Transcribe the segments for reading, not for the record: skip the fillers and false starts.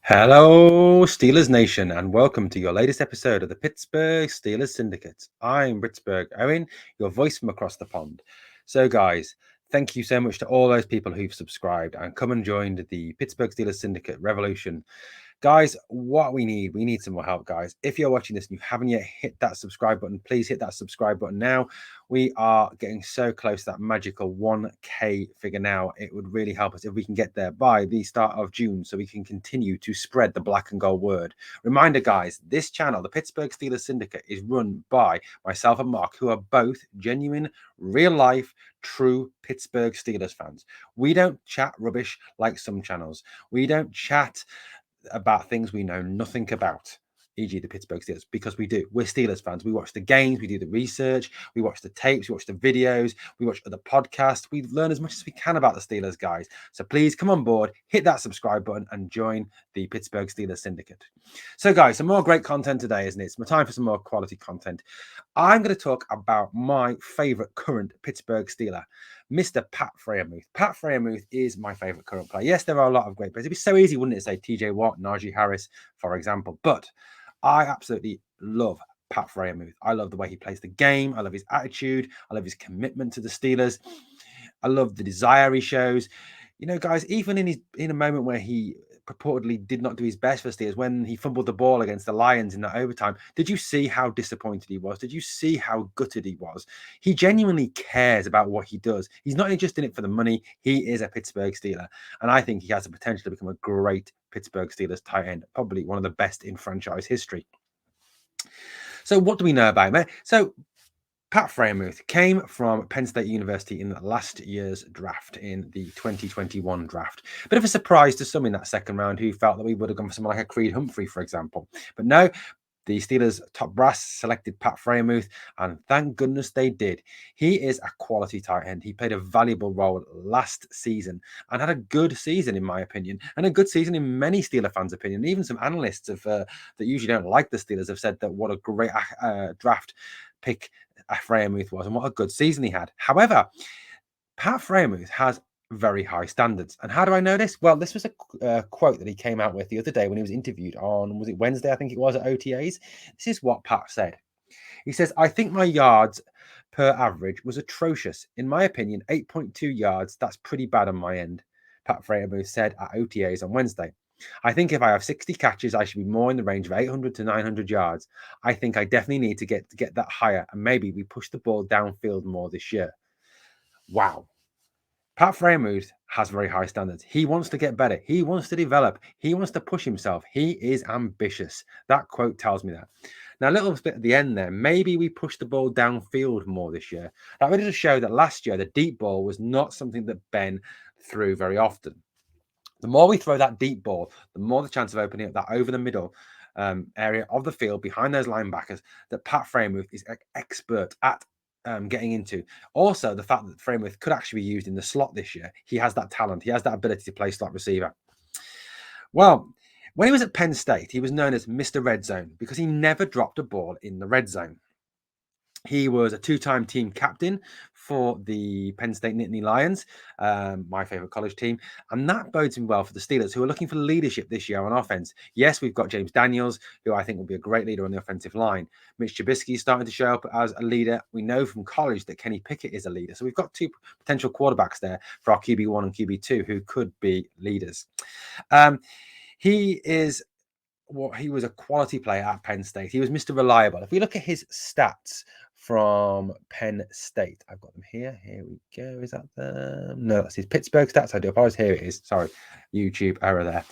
Hello, Steelers Nation, and welcome to your latest episode of the Pittsburgh Steelers Syndicate. I'm Pittsburgh Owen, your voice from across the pond. So, guys, thank you so much to all those people who've subscribed and come and joined the Pittsburgh Steelers Syndicate revolution. Guys, what we need some more help, guys. If you're watching this and you haven't yet hit that subscribe button, please hit that subscribe button now. We are getting so close to that magical 1K figure now. It would really help us if we can get there by the start of June so we can continue to spread the black and gold word. Reminder, guys, this channel, the Pittsburgh Steelers Syndicate, is run by myself and Mark, who are both genuine, real life, true Pittsburgh Steelers fans. We don't chat rubbish like some channels. We don't chat about things we know nothing about, e.g. the Pittsburgh Steelers, because we do. We're Steelers fans. We watch the games, we do the research, we watch the tapes, we watch the videos, we watch other podcasts. We learn as much as we can about the Steelers, guys. So please come on board, hit that subscribe button, and join the Pittsburgh Steelers Syndicate. So, guys, some more great content today, isn't it? It's my time for some more quality content. I'm going to talk about my favorite current Pittsburgh Steeler, Mr. Pat Freiermuth. Pat Freiermuth is my favorite current player. Yes, there are a lot of great players. It'd be so easy, wouldn't it, say TJ Watt, Najee Harris, for example. But I absolutely love Pat Freiermuth. I love the way he plays the game. I love his attitude. I love his commitment to the Steelers. I love the desire he shows. You know, guys, even in a moment where he purportedly did not do his best for Steelers, when he fumbled the ball against the Lions in that overtime, did you see how disappointed he was? Did you see how gutted he was? He genuinely cares about what he does. He's not just in it for the money. He is a Pittsburgh Steeler, and I think he has the potential to become a great Pittsburgh Steelers tight end, probably one of the best in franchise history. So what do we know about him? So Pat Freiermuth came from Penn State University in last year's draft, in the 2021 draft. Bit of a surprise to some in that second round who felt that we would have gone for someone like a Creed Humphrey, for example. But no, the Steelers' top brass selected Pat Freiermuth, and thank goodness they did. He is a quality tight end. He played a valuable role last season and had a good season, in my opinion, and a good season in many Steeler fans' opinion. Even some analysts that usually don't like the Steelers have said that what a great draft pick Freiermuth was and what a good season he had. However, Pat Freiermuth has very high standards. And how do I know this? Well, this was a quote that he came out with the other day when he was interviewed on, was it Wednesday? I think it was, at OTAs. This is what Pat said. He says, I think my yards per average was atrocious. In my opinion, 8.2 yards, that's pretty bad on my end, Pat Freiermuth said at OTAs on Wednesday. I think if I have 60 catches, I should be more in the range of 800 to 900 yards. I think I definitely need to get that higher, and maybe we push the ball downfield more this year. Wow. Pat Freiermuth has very high standards. He wants to get better. He wants to develop. He wants to push himself. He is ambitious. That quote tells me that. Now, a little bit at the end there, maybe we push the ball downfield more this year. That really does show that last year, the deep ball was not something that Ben threw very often. The more we throw that deep ball, the more the chance of opening up that over the middle area of the field behind those linebackers that Pat Freiermuth is expert at getting into. Also, the fact that Freiermuth could actually be used in the slot this year. He has that talent. He has that ability to play slot receiver. Well, when he was at Penn State, he was known as Mr. Red Zone because he never dropped a ball in the red zone. He was a two-time team captain for the Penn State Nittany Lions, my favorite college team. And that bodes him well for the Steelers, who are looking for leadership this year on offense. Yes, we've got James Daniels, who I think will be a great leader on the offensive line. Mitch Trubisky is starting to show up as a leader. We know from college that Kenny Pickett is a leader. So we've got two potential quarterbacks there for our QB1 and QB2 who could be leaders. He was a quality player at Penn State. He was Mr. Reliable. If we look at his stats from Penn State, I've got them here. Here we go. Is that them? No, that's his Pittsburgh stats. I do apologize. Here it is. Sorry, YouTube error there.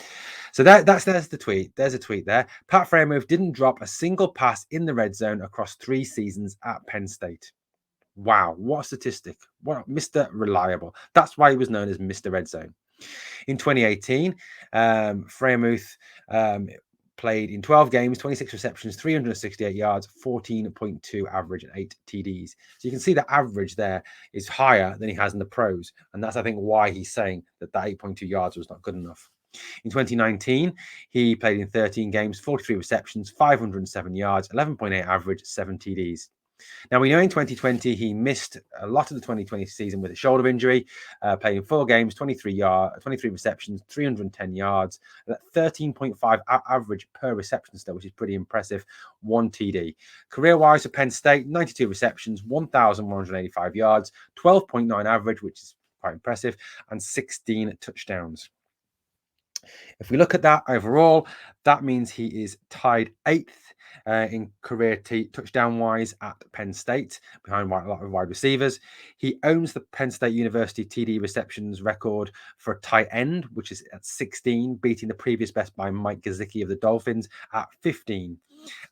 So there's the tweet. There's a tweet there. Pat Freiermuth didn't drop a single pass in the red zone across 3 seasons at Penn State. Wow, what a statistic. What Mr. Reliable. That's why he was known as Mr. Red Zone. In 2018, Freiermuth played in 12 games, 26 receptions, 368 yards, 14.2 average, and 8 TDs. So you can see the average there is higher than he has in the pros. And that's, I think, why he's saying that 8.2 yards was not good enough. In 2019, he played in 13 games, 43 receptions, 507 yards, 11.8 average, 7 TDs. Now, we know in 2020, he missed a lot of the 2020 season with a shoulder injury, playing 4 games, 23 receptions, 310 yards, 13.5 average per reception still, which is pretty impressive, 1 TD. Career-wise for Penn State, 92 receptions, 1,185 yards, 12.9 average, which is quite impressive, and 16 touchdowns. If we look at that overall, that means he is tied 8th in career touchdown-wise at Penn State, behind a lot of wide receivers. He owns the Penn State University TD receptions record for a tight end, which is at 16, beating the previous best by Mike Gesicki of the Dolphins at 15.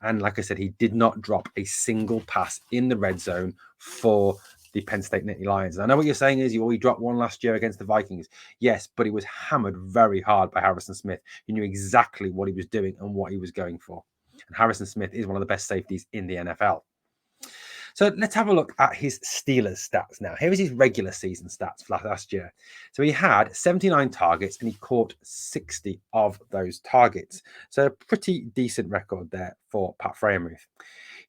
And like I said, he did not drop a single pass in the red zone for the Penn State Nittany Lions. And I know what you're saying is he dropped one last year against the Vikings. Yes, but he was hammered very hard by Harrison Smith. He knew exactly what he was doing and what he was going for. And Harrison Smith is one of the best safeties in the NFL. So let's have a look at his Steelers stats now. Here is his regular season stats for last year. So he had 79 targets and he caught 60 of those targets. So a pretty decent record there for Pat Freiermuth.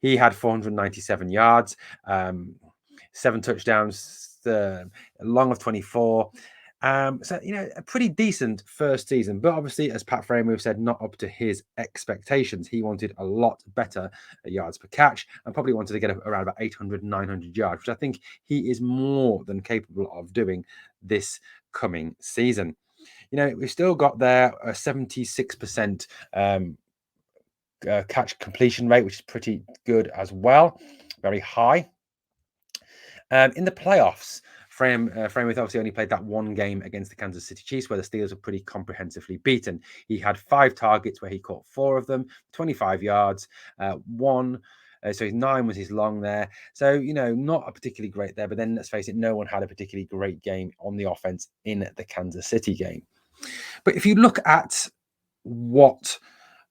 He had 497 yards, 7 touchdowns, long of 24. So, a pretty decent first season, but obviously, as Pat Freiermuth said, not up to his expectations. He wanted a lot better yards per catch and probably wanted to get around about 800, 900 yards, which I think he is more than capable of doing this coming season. We've still got there a 76% catch completion rate, which is pretty good as well, very high. In the playoffs, Freiermuth obviously only played that one game against the Kansas City Chiefs, where the Steelers were pretty comprehensively beaten. He had 5 targets where he caught 4 of them, 25 yards, 1. So his 9 was his long there. So, not a particularly great there. But then let's face it, no one had a particularly great game on the offense in the Kansas City game. But if you look at what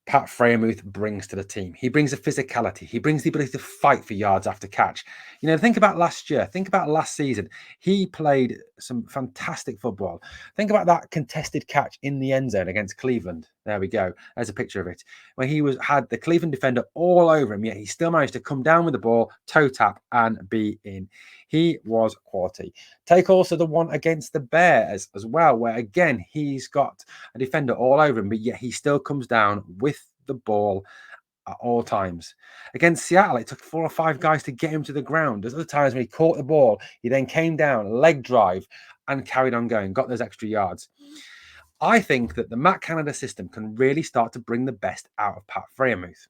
Pat Freiermuth brings to the team, he brings a physicality. He brings the ability to fight for yards after catch. Think about last year. Think about last season. He played some fantastic football. Think about that contested catch in the end zone against Cleveland. There we go. There's a picture of it. Where he had the Cleveland defender all over him, yet he still managed to come down with the ball, toe tap, and be in. He was quality. Take also the one against the Bears as well, where again, he's got a defender all over him, but yet he still comes down with the ball at all times. Against Seattle, it took 4 or 5 guys to get him to the ground. There's other times when he caught the ball, he then came down, leg drive, and carried on going, got those extra yards. I think that the Matt Canada system can really start to bring the best out of Pat Freiermuth.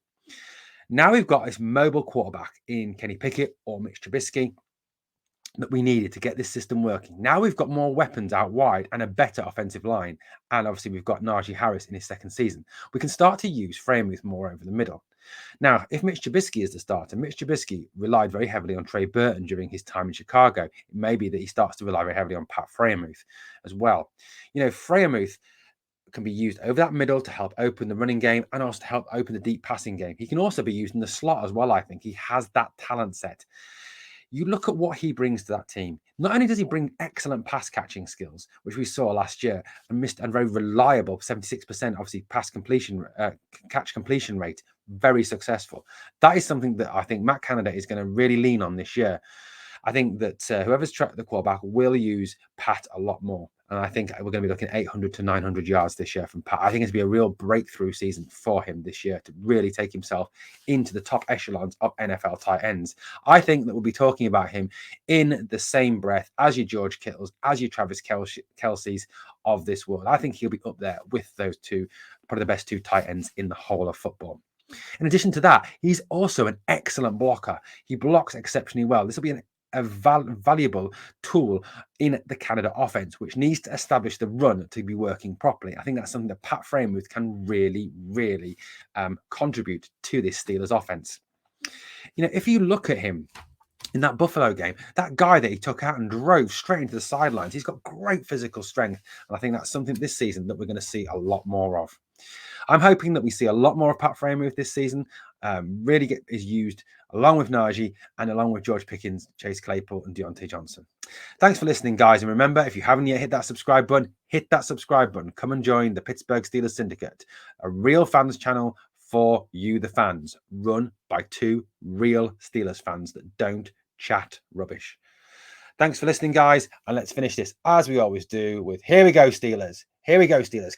Now we've got this mobile quarterback in Kenny Pickett or Mitch Trubisky that we needed to get this system working. Now we've got more weapons out wide and a better offensive line. And obviously we've got Najee Harris in his second season. We can start to use Freiermuth more over the middle. Now, if Mitch Trubisky is the starter, Mitch Trubisky relied very heavily on Trey Burton during his time in Chicago. It may be that he starts to rely very heavily on Pat Freiermuth as well. Freiermuth can be used over that middle to help open the running game and also to help open the deep passing game. He can also be used in the slot as well, I think. He has that talent set. You look at what he brings to that team. Not only does he bring excellent pass catching skills, which we saw last year, and very reliable, 76% obviously catch completion rate, very successful. That is something that I think Matt Canada is going to really lean on this year. I think that whoever's tracked the quarterback will use Pat a lot more. And I think we're going to be looking at 800 to 900 yards this year from Pat. I think it's going to be a real breakthrough season for him this year to really take himself into the top echelons of NFL tight ends. I think that we'll be talking about him in the same breath as your George Kittles, as your Travis Kelce's of this world. I think he'll be up there with those two, probably the best 2 tight ends in the whole of football. In addition to that, he's also an excellent blocker. He blocks exceptionally well. This will be a valuable tool in the Canada offense, which needs to establish the run to be working properly. I think that's something that Pat Freiermuth can really, really contribute to this Steelers offense. If you look at him in that Buffalo game, that guy that he took out and drove straight into the sidelines, he's got great physical strength. And I think that's something this season that we're going to see a lot more of. I'm hoping that we see a lot more of Pat Freiermuth this season, really is used along with Najee and along with George Pickens, Chase Claypool, and Deontay Johnson. Thanks for listening, guys. And remember, if you haven't yet hit that subscribe button, hit that subscribe button. Come and join the Pittsburgh Steelers Syndicate, a real fans channel for you, the fans, run by two real Steelers fans that don't chat rubbish. Thanks for listening, guys, and let's finish this as we always do with "Here we go, Steelers! Here we go, Steelers!"